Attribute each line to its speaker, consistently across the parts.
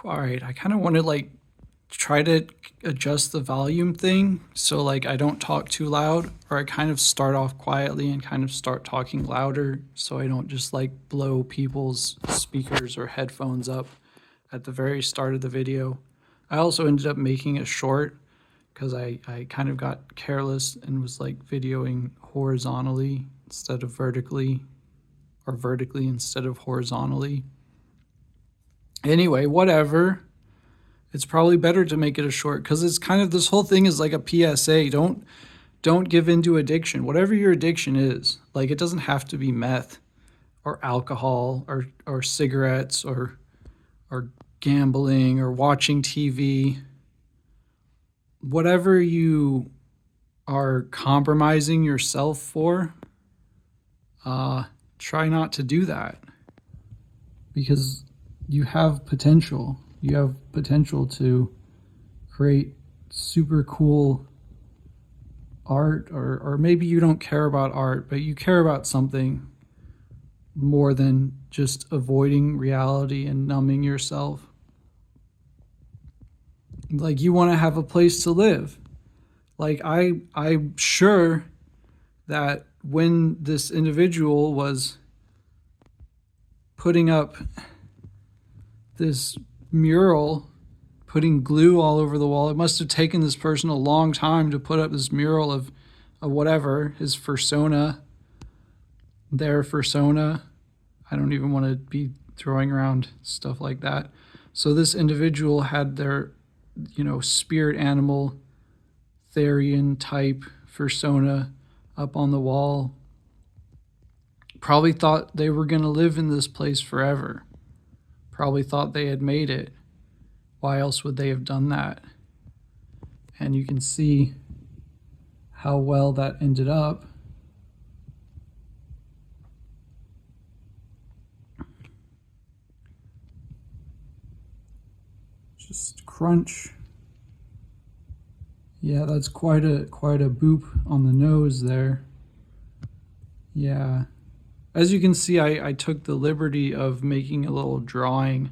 Speaker 1: All right, I kind of want to like try to adjust the volume thing so like I don't talk too loud, or I kind of start off quietly and kind of start talking louder so I don't just like blow people's speakers or headphones up at the very start of the video. I also ended up making it short because I kind of got careless and was like videoing horizontally instead of vertically, or vertically instead of horizontally. Anyway, whatever. It's probably better to make it a short because it's kind of, this whole thing is like a PSA. Don't give into addiction. Whatever your addiction is, like it doesn't have to be meth or alcohol or cigarettes or gambling or watching TV. Whatever you are compromising yourself for, try not to do that, because you have potential. You have potential to create super cool art, or maybe you don't care about art, but you care about something more than just avoiding reality and numbing yourself. Like you want to have a place to live. Like I'm sure that when this individual was putting up this mural, putting glue all over the wall, it must have taken this person a long time to put up this mural of whatever, his persona, their persona. I don't even want to be throwing around stuff like that. So this individual had their, spirit animal, Therian type persona up on the wall. Probably thought they were going to live in this place forever. Probably thought they had made it. Why else would they have done that? And you can see how well that ended up. Just crunch. Yeah, that's quite a boop on the nose there. Yeah. As you can see, I took the liberty of making a little drawing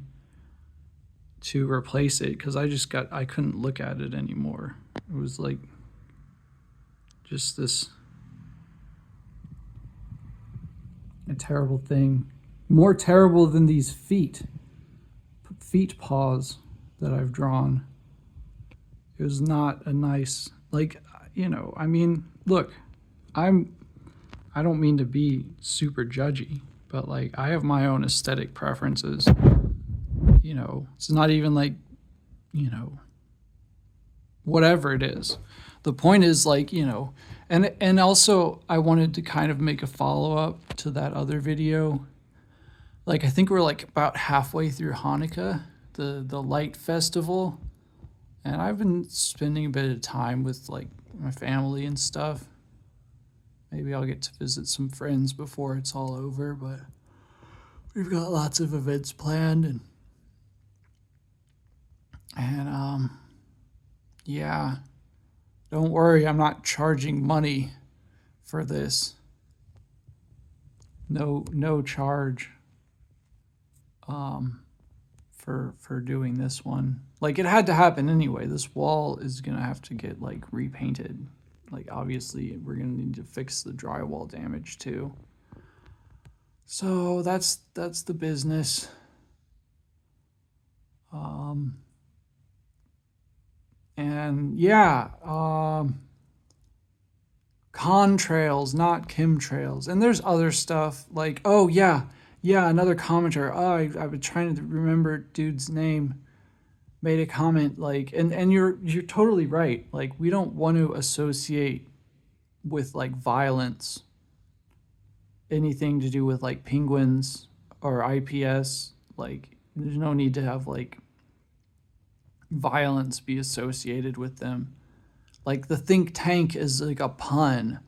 Speaker 1: to replace it because I couldn't look at it anymore. It was like just this a terrible thing. More terrible than these feet paws that I've drawn. It was not a nice, like, I mean, look, I don't mean to be super judgy, but like I have my own aesthetic preferences. It's not even like, whatever it is. The point is like, and also I wanted to kind of make a follow up to that other video. Like I think we're like about halfway through Hanukkah, the light festival, and I've been spending a bit of time with like my family and stuff. Maybe I'll get to visit some friends before it's all over, but we've got lots of events planned, and yeah, don't worry, I'm not charging money for this. No charge for doing this one. Like it had to happen anyway. This wall is gonna have to get like repainted. Like obviously we're gonna need to fix the drywall damage too. So that's the business. And yeah, contrails, not chemtrails. And there's other stuff like, oh yeah, another commenter. Oh, I've been trying to remember dude's name. Made a comment like, and you're totally right. Like we don't want to associate with like violence anything to do with like penguins or IPS. Like there's no need to have like violence be associated with them. Like the think tank is like a pun.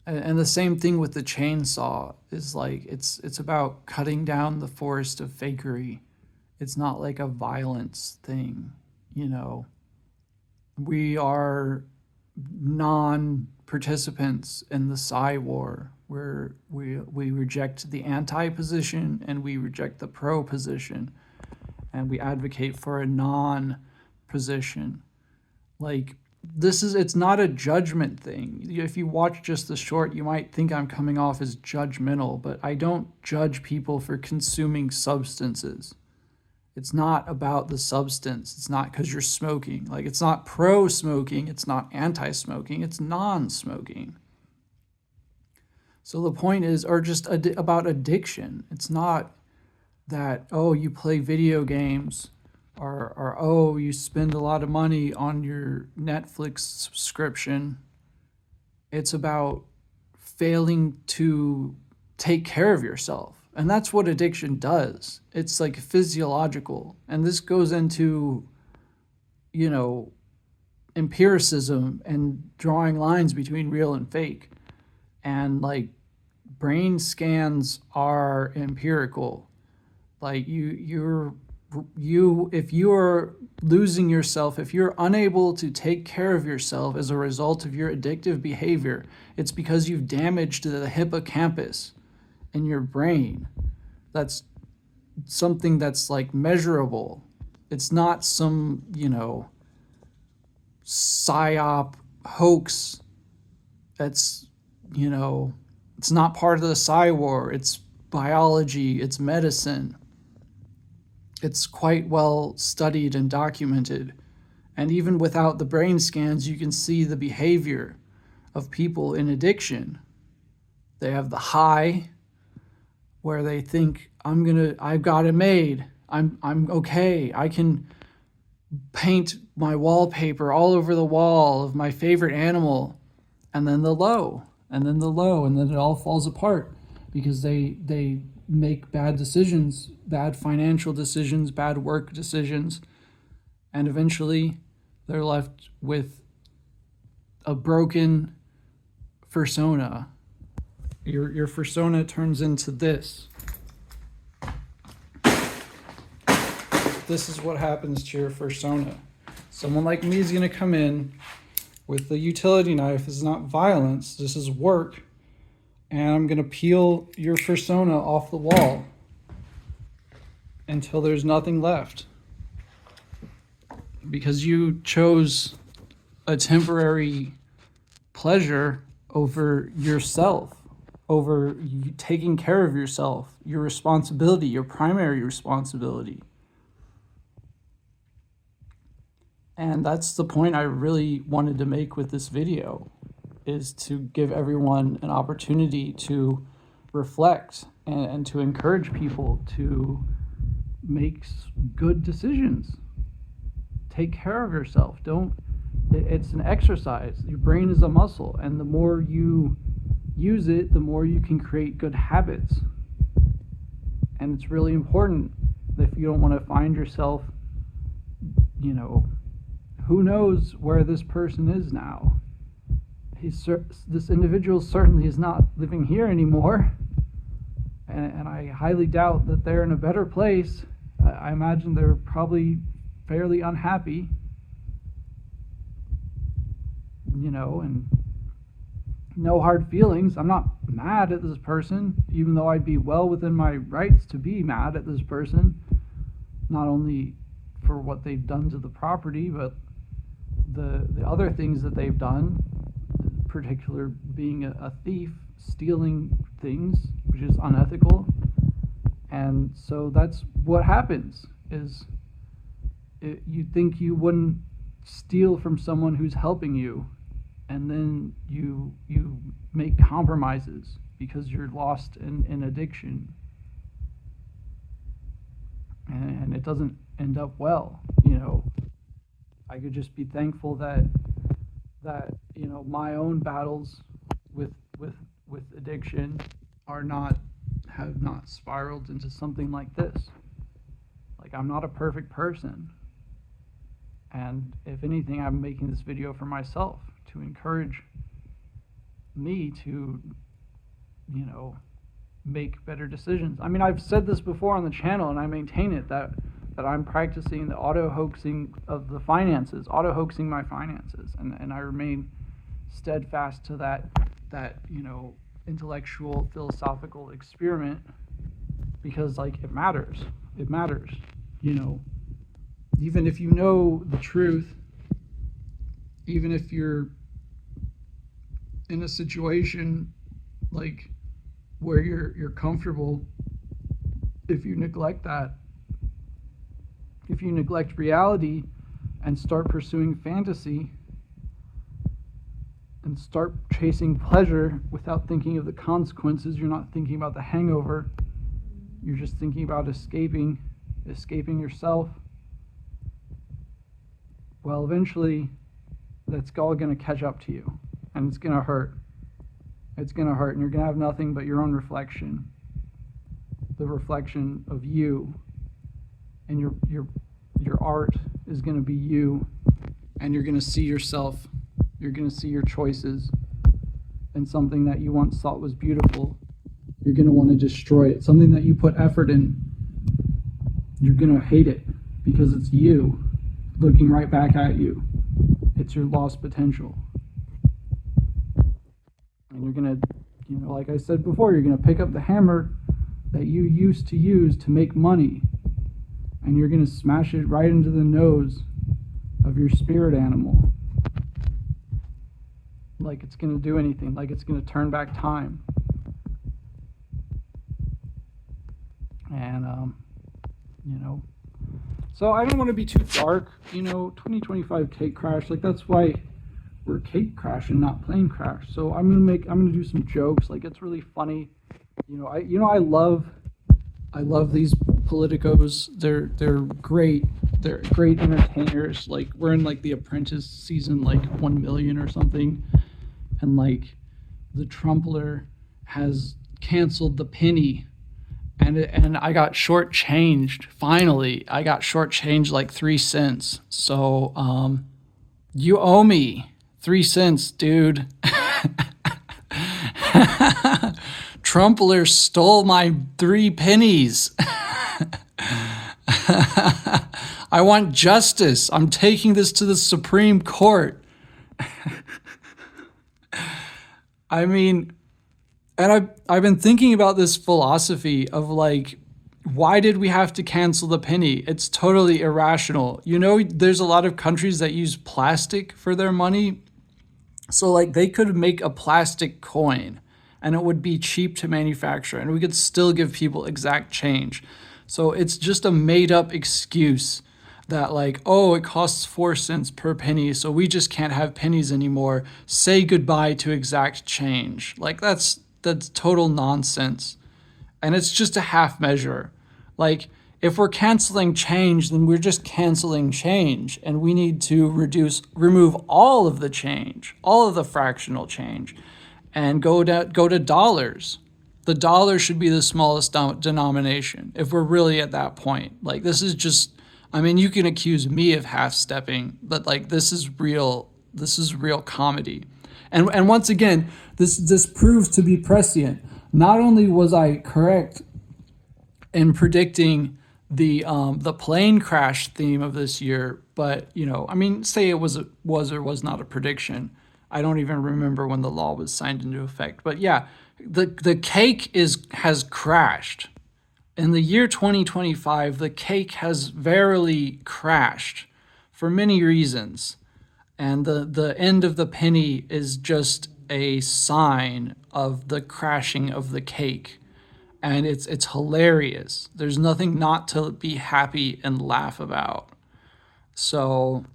Speaker 1: And the same thing with the chainsaw is like it's about cutting down the forest of fakery. It's not like a violence thing, We are non-participants in the Psy war, where we reject the anti position and we reject the pro position. and we advocate for a non-position. Like, it's not a judgment thing. If you watch just the short, you might think I'm coming off as judgmental, but I don't judge people for consuming substances. It's not about the substance. It's not because you're smoking. Like, it's not pro-smoking. It's not anti-smoking. It's non-smoking. So the point is, or just about addiction. It's not that, oh, you play video games, or oh, you spend a lot of money on your Netflix subscription. It's about failing to take care of yourself. And that's what addiction does. It's like physiological. And this goes into, empiricism and drawing lines between real and fake. And like, brain scans are empirical. Like, if you're losing yourself, if you're unable to take care of yourself as a result of your addictive behavior, it's because you've damaged the hippocampus in your brain. That's something that's like measurable. It's not some, psyop hoax. That's, it's not part of the Psy War. It's biology, it's medicine. It's quite well studied and documented. And even without the brain scans, you can see the behavior of people in addiction. They have the high, where they think, I've got it made. I'm okay. I can paint my wallpaper all over the wall of my favorite animal. And then the low, and then the low, and then it all falls apart because they make bad decisions, bad financial decisions, bad work decisions, and eventually they're left with a broken persona. Your persona turns into this. This is what happens to your persona. Someone like me is going to come in with the utility knife. This is not violence. This is work. And I'm going to peel your persona off the wall until there's nothing left. Because you chose a temporary pleasure over yourself, over you taking care of yourself, your responsibility, your primary responsibility. And that's the point I really wanted to make with this video, is to give everyone an opportunity to reflect and to encourage people to make good decisions. Take care of yourself. It's an exercise. Your brain is a muscle, and the more you use it, the more you can create good habits. And it's really important that if you don't want to find yourself, who knows where this person is now. This individual certainly is not living here anymore, and I highly doubt that they're in a better place. I imagine they're probably fairly unhappy, and no hard feelings. I'm not mad at this person, even though I'd be well within my rights to be mad at this person, not only for what they've done to the property, but the other things that they've done, in particular being a thief, stealing things, which is unethical. And so that's what happens, is you think you wouldn't steal from someone who's helping you, and then you make compromises because you're lost in addiction, and it doesn't end up well. I could just be thankful that my own battles with addiction have not spiraled into something like this. Like, I'm not a perfect person, and if anything, I'm making this video for myself, to encourage me to make better decisions. I mean, I've said this before on the channel, and I maintain it, that I'm practicing the auto-hoaxing of the finances, auto-hoaxing my finances, and I remain steadfast to that intellectual, philosophical experiment, because it matters. you know, even if you know the truth, even if you're in a situation like where you're comfortable, if you neglect that, if you neglect reality and start pursuing fantasy and start chasing pleasure without thinking of the consequences, you're not thinking about the hangover, you're just thinking about escaping yourself, well, eventually that's all going to catch up to you, and it's going to hurt. It's going to hurt, and you're going to have nothing but your own reflection, the reflection of you, and your art is going to be you, and you're going to see yourself, you're going to see your choices, and something that you once thought was beautiful, you're going to want to destroy it. Something that you put effort in, you're going to hate it because it's you looking right back at you. It's your lost potential. And you're going to, like I said before, you're going to pick up the hammer that you used to use to make money, and you're going to smash it right into the nose of your spirit animal. Like it's going to do anything, like it's going to turn back time. And, so I don't want to be too dark, 2025 cake crash, like that's why we're cake crash and not plane crash. So I'm going to do some jokes, like it's really funny. I love these politicos. They're great. They're great entertainers. Like we're in like The Apprentice season like 1 million or something. And like the Trumpler has canceled the penny. And I got shortchanged. Finally, I got shortchanged like 3 cents. So you owe me 3 cents, dude. Trumpler stole my 3 pennies. I want justice. I'm taking this to the Supreme Court. I mean, and I've been thinking about this philosophy of like, why did we have to cancel the penny? It's totally irrational. There's a lot of countries that use plastic for their money. So like they could make a plastic coin and it would be cheap to manufacture and we could still give people exact change. So it's just a made up excuse that like, oh, it costs 4 cents per penny, so we just can't have pennies anymore. Say goodbye to exact change. Like that's total nonsense. And it's just a half measure. Like if we're canceling change, then we're just canceling change, and we need to remove all of the change, all of the fractional change, and go to dollars. The dollar should be the smallest denomination if we're really at that point. Like this is just, you can accuse me of half-stepping, but like this is real comedy. And once again, this proves to be prescient. Not only was I correct in predicting the plane crash theme of this year, but say it was or was not a prediction. I don't even remember when the law was signed into effect. But yeah, the cake has crashed. In the year 2025, the cake has verily crashed for many reasons. And the end of the penny is just a sign of the crashing of the cake. And it's hilarious. There's nothing not to be happy and laugh about. So,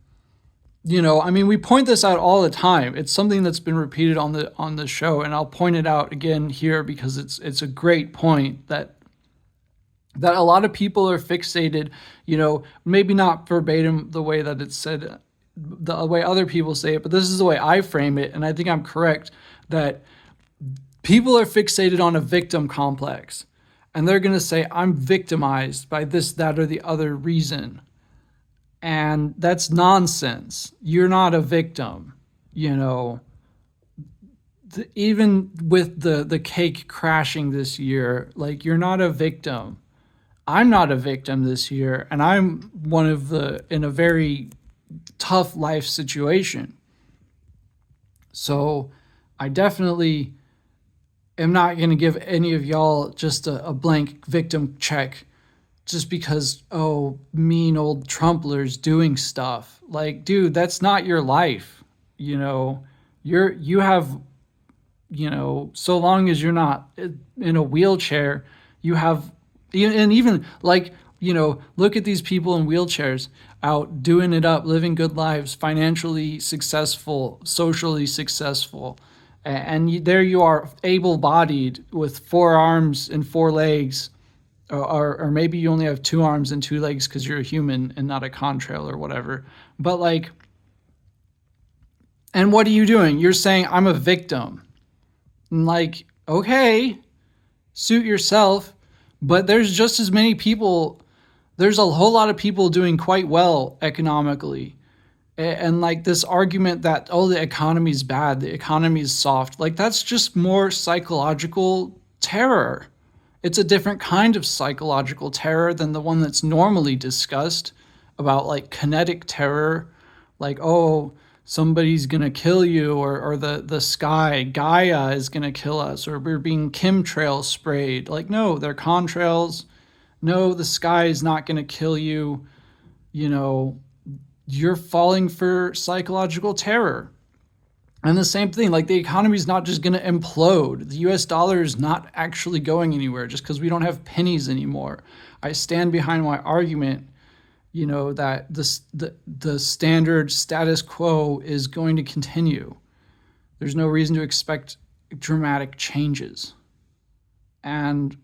Speaker 1: we point this out all the time. It's something that's been repeated on the show, and I'll point it out again here because it's a great point that a lot of people are fixated, maybe not verbatim the way that it's said, the way other people say it, but this is the way I frame it, and I think I'm correct, that people are fixated on a victim complex, and they're going to say, I'm victimized by this, that, or the other reason. And that's nonsense. You're not a victim, even with the cake crashing this year, like you're not a victim. I'm not a victim this year, and I'm in a very tough life situation. So I definitely am not going to give any of y'all just a blank victim check just because, oh, mean old Trumplers doing stuff. Like, dude, that's not your life. You know, you have, so long as you're not in a wheelchair, you have, and even like, look at these people in wheelchairs out doing it up, living good lives, financially successful, socially successful. And there you are, able bodied with 4 arms and 4 legs, or maybe you only have 2 arms and 2 legs because you're a human and not a contrail or whatever. But like, and what are you doing? You're saying I'm a victim. And like, okay, suit yourself. But there's just as many people. There's a whole lot of people doing quite well economically. And like this argument that, oh, the economy's bad, the economy's soft, like that's just more psychological terror. It's a different kind of psychological terror than the one that's normally discussed about like kinetic terror, like, oh, somebody's going to kill you, or the sky, Gaia is going to kill us, or we're being chemtrail sprayed. Like, no, they're contrails. No, the sky is not going to kill you. You're falling for psychological terror. And the same thing, like the economy is not just going to implode. The US dollar is not actually going anywhere just because we don't have pennies anymore. I stand behind my argument, that the standard status quo is going to continue. There's no reason to expect dramatic changes. And,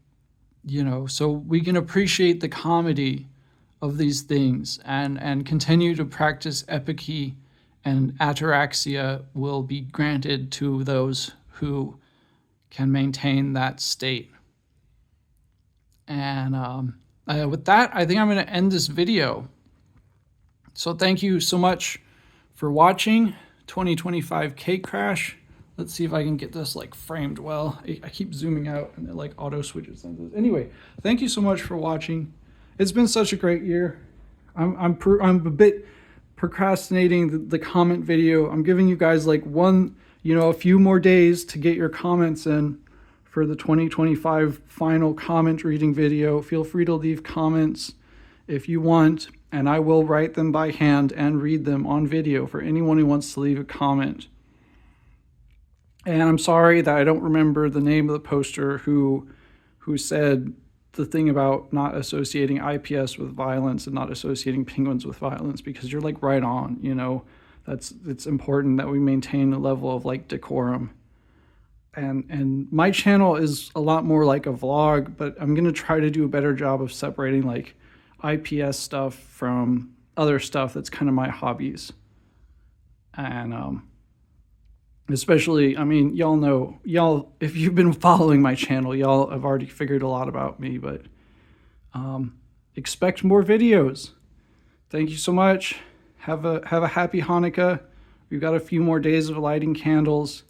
Speaker 1: so we can appreciate the comedy of these things and continue to practice epichy, and ataraxia will be granted to those who can maintain that state. And with that, I think I'm going to end this video. So thank you so much for watching 2025 Cake Crash. Let's see if I can get this like framed well. I keep zooming out and it like auto switches. Anyway, thank you so much for watching. It's been such a great year. I'm a bit procrastinating the comment video. I'm giving you guys like a few more days to get your comments in for the 2025 final comment reading video. Feel free to leave comments if you want, and I will write them by hand and read them on video for anyone who wants to leave a comment. And I'm sorry that I don't remember the name of the poster who said the thing about not associating IPS with violence and not associating penguins with violence, because you're like right on, it's important that we maintain a level of like decorum. And my channel is a lot more like a vlog, but I'm going to try to do a better job of separating like IPS stuff from other stuff that's kind of my hobbies. And especially, I mean, y'all, if you've been following my channel, y'all have already figured a lot about me, but expect more videos. Thank you so much. Have a happy Hanukkah. We've got a few more days of lighting candles.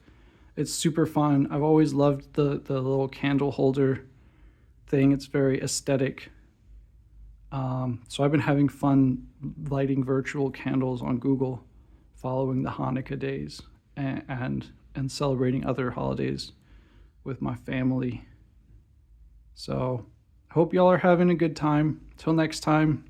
Speaker 1: It's super fun. I've always loved the little candle holder thing. It's very aesthetic. So I've been having fun lighting virtual candles on Google following the Hanukkah days and celebrating other holidays with my family. So hope y'all are having a good time. Till next time.